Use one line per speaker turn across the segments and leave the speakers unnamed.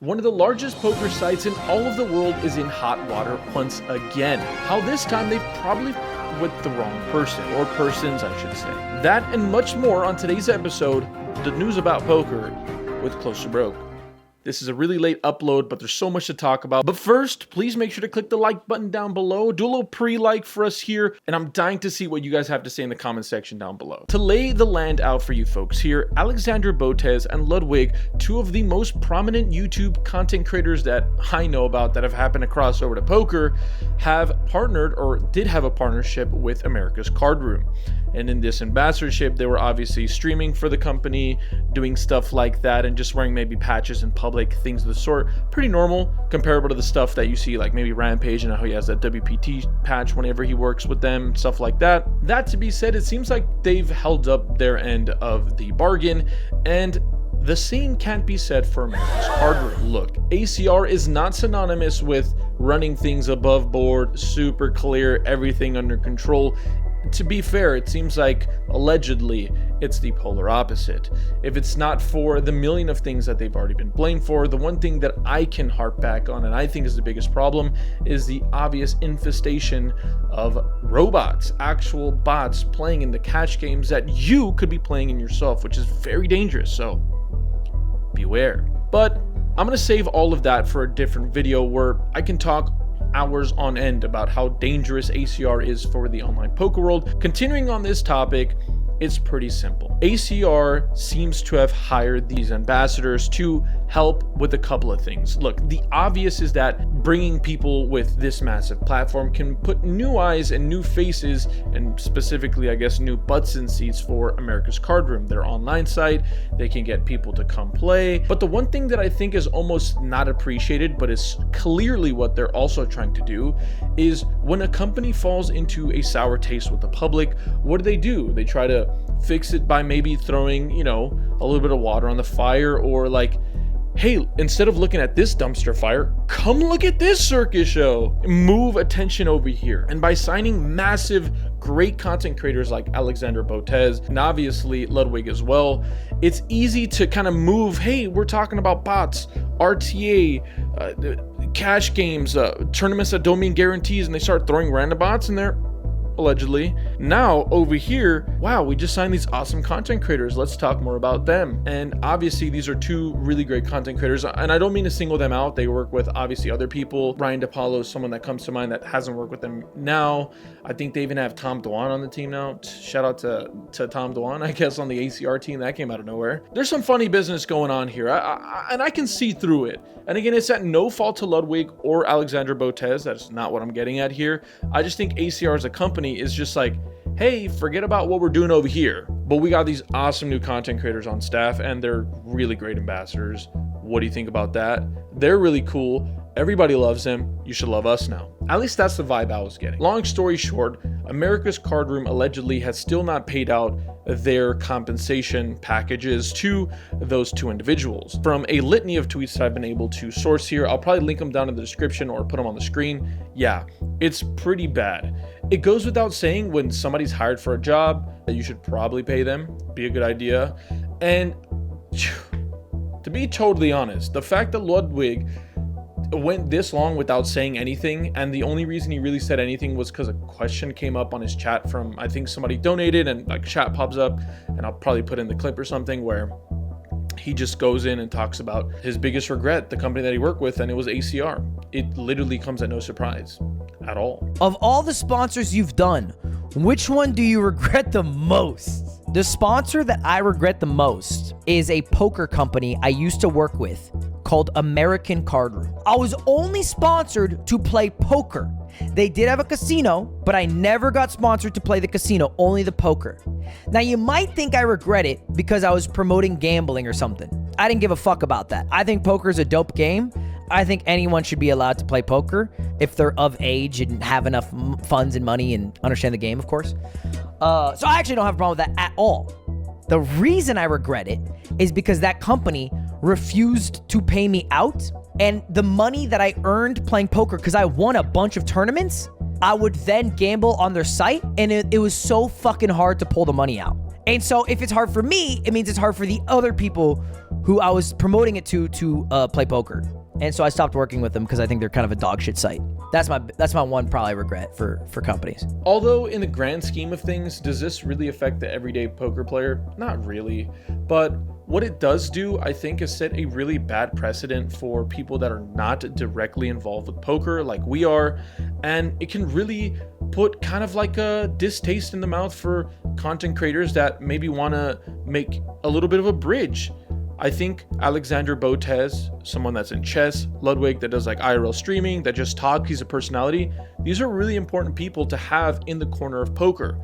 One of the largest poker sites in all of the world is in hot water once again. How this time they've probably with the wrong person, or persons I should say. That and much more on today's episode, the news about poker with Close to Broke. This is a really late upload, but there's so much to talk about. But first, please make sure to click the like button down below. Do a little pre-like for us here, and I'm dying to see what you guys have to say in the comment section down below. To lay the land out for you folks here, Alexandra Botez and Ludwig, two of the most prominent YouTube content creators that I know about that have happened to cross over to poker, have partnered or did have a partnership with America's Card Room. And in this ambassadorship, they were obviously streaming for the company, doing stuff like that, and just wearing maybe patches in public, things of the sort. Pretty normal, comparable to the stuff that you see like maybe Rampage and how he has that WPT patch whenever he works with them, stuff like that. That to be said, it seems like they've held up their end of the bargain, and the same can't be said for America's Card Room. Look, ACR is not synonymous with running things above board, super clear, everything under control. To be fair, it seems like, allegedly, it's the polar opposite. If it's not for the million of things that they've already been blamed for, the one thing that I can harp back on, and I think is the biggest problem, is the obvious infestation of robots, actual bots playing in the cash games that you could be playing in yourself, which is very dangerous, so beware. But I'm gonna save all of that for a different video where I can talk hours on end about how dangerous ACR is for the online poker world. Continuing on this topic, it's pretty simple. ACR seems to have hired these ambassadors to help with a couple of things. Look, the obvious is that bringing people with this massive platform can put new eyes and new faces, and specifically, I guess, new butts in seats for America's Card Room, their online site. They can get people to come play. But the one thing that I think is almost not appreciated, but is clearly what they're also trying to do, is when a company falls into a sour taste with the public, what do? They try to fix it by maybe throwing, a little bit of water on the fire, or like, hey, instead of looking at this dumpster fire, come look at this circus show. Move attention over here. And by signing massive, great content creators like Alexandra Botez, and obviously Ludwig as well, it's easy to kind of move, hey, we're talking about bots, RTA, cash games, tournaments that don't mean guarantees, and they start throwing random bots in there. Allegedly. Now over here, wow, we just signed these awesome content creators. Let's talk more about them. And obviously these are two really great content creators, and I don't mean to single them out. They work with obviously other people. Ryan depaulo is someone that comes to mind that hasn't worked with them now. I think they even have Tom Dwan on the team now. Shout out to Tom Dwan, I guess, on the ACR team. That came out of nowhere. There's some funny business going on here, and I can see through it. And again, it's at no fault to Ludwig or Alexandra Botez. That's not what I'm getting at here. I just think ACR as a company is just like, hey, forget about what we're doing over here. But we got these awesome new content creators on staff, and they're really great ambassadors. What do you think about that? They're really cool. Everybody loves them. You should love us now. At least that's the vibe I was getting. Long story short, America's Card Room allegedly has still not paid out their compensation packages to those two individuals. From a litany of tweets that I've been able to source here, I'll probably link them down in the description or put them on the screen. Yeah, it's pretty bad. It goes without saying, when somebody's hired for a job, that you should probably pay them. Be a good idea. And to be totally honest, the fact that Ludwig went this long without saying anything, and the only reason he really said anything was because a question came up on his chat from, I think somebody donated, and like chat pops up, and I'll probably put in the clip or something where he just goes in and talks about his biggest regret, the company that he worked with, and it was ACR. It literally comes at no surprise at all.
Of all the sponsors you've done, which one do you regret the most? The sponsor that I regret the most is a poker company I used to work with called American Card Room. I was only sponsored to play poker. They did have a casino, but I never got sponsored to play the casino, only the poker. Now you might think I regret it because I was promoting gambling or something. I didn't give a fuck about that. I think poker is a dope game. I think anyone should be allowed to play poker if they're of age and have enough funds and money and understand the game, of course. So I actually don't have a problem with that at all. The reason I regret it is because that company refused to pay me out, and the money that I earned playing poker, because I won a bunch of tournaments, I would then gamble on their site, and it was so fucking hard to pull the money out. And so if it's hard for me, it means it's hard for the other people who I was promoting it to play poker. And so I stopped working with them because I think they're kind of a dog shit site. That's my one probably regret for companies.
Although in the grand scheme of things, does this really affect the everyday poker player? Not really. But what it does do, I think, is set a really bad precedent for people that are not directly involved with poker like we are. And it can really put kind of like a distaste in the mouth for content creators that maybe want to make a little bit of a bridge. I think Alexandra Botez, someone that's in chess, Ludwig that does like IRL streaming, that just talks, he's a personality. These are really important people to have in the corner of poker.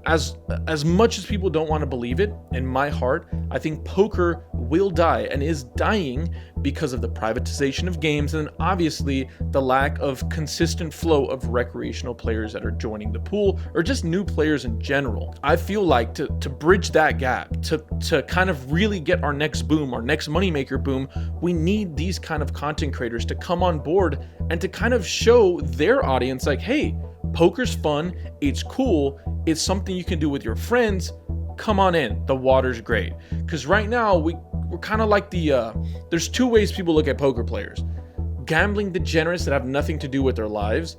As much as people don't want to believe it, in my heart, I think poker will die and is dying because of the privatization of games and obviously the lack of consistent flow of recreational players that are joining the pool or just new players in general. I feel like to bridge that gap, to kind of really get our next boom, our next moneymaker boom, we need these kind of content creators to come on board and to kind of show their audience like, hey, poker's fun, it's cool, it's something you can do with your friends, come on in, the water's great. Because right now, we're kind of like there's two ways people look at poker players. Gambling degenerates that have nothing to do with their lives,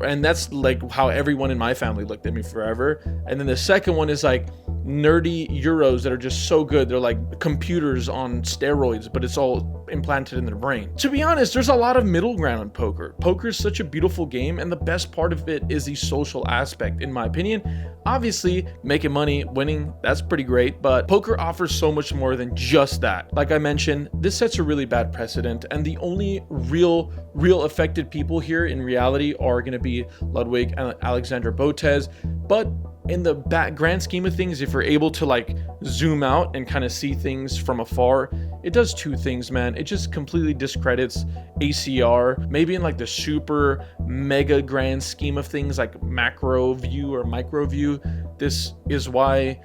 and that's like how everyone in my family looked at me forever. And then the second one is like nerdy Euros that are just so good. They're like computers on steroids, but it's all implanted in their brain. To be honest, there's a lot of middle ground in poker. Poker is such a beautiful game, and the best part of it is the social aspect, in my opinion. Obviously, making money, winning, that's pretty great, but poker offers so much more than just that. Like I mentioned, this sets a really bad precedent, and the only real affected people here in reality are going to be Ludwig and Alexandra Botez. But in the grand scheme of things, if you're able to like zoom out and kind of see things from afar, it does two things, man. It just completely discredits ACR, maybe in like the super mega grand scheme of things, like macro view or micro view. This is why,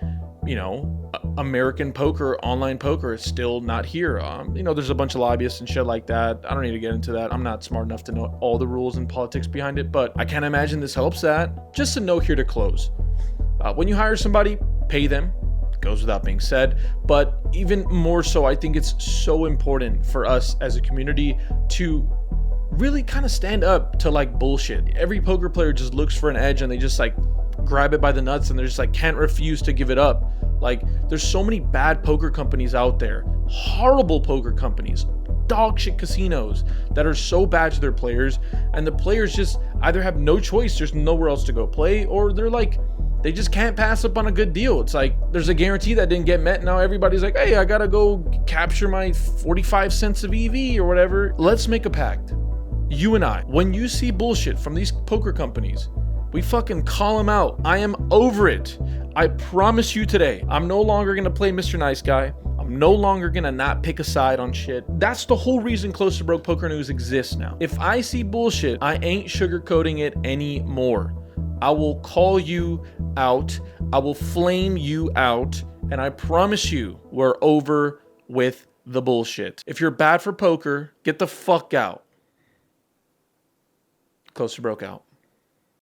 you know, American poker, online poker is still not here. You know, there's a bunch of lobbyists and shit like that. I don't need to get into that. I'm not smart enough to know all the rules and politics behind it, but I can't imagine this helps that. Just a note here to close. When you hire somebody, pay them. Goes without being said, but even more so, I think it's so important for us as a community to really kind of stand up to like bullshit. Every poker player just looks for an edge and they just like grab it by the nuts and they're just like can't refuse to give it up. Like there's so many bad poker companies out there, horrible poker companies, dog shit casinos that are so bad to their players, and the players just either have no choice, there's nowhere else to go play, or they're like, they just can't pass up on a good deal. It's like there's a guarantee that didn't get met. Now everybody's like, hey, I gotta go capture my 45 cents of EV or whatever. Let's make a pact. You and I, when you see bullshit from these poker companies, we fucking call them out. I am over it. I promise you today, I'm no longer gonna play Mr. Nice Guy. I'm no longer gonna not pick a side on shit. That's the whole reason Close to Broke Poker News exists now. If I see bullshit, I ain't sugarcoating it anymore. I will call you out, I will flame you out, and I promise you, we're over with the bullshit. If you're bad for poker, get the fuck out. Close to Broke out.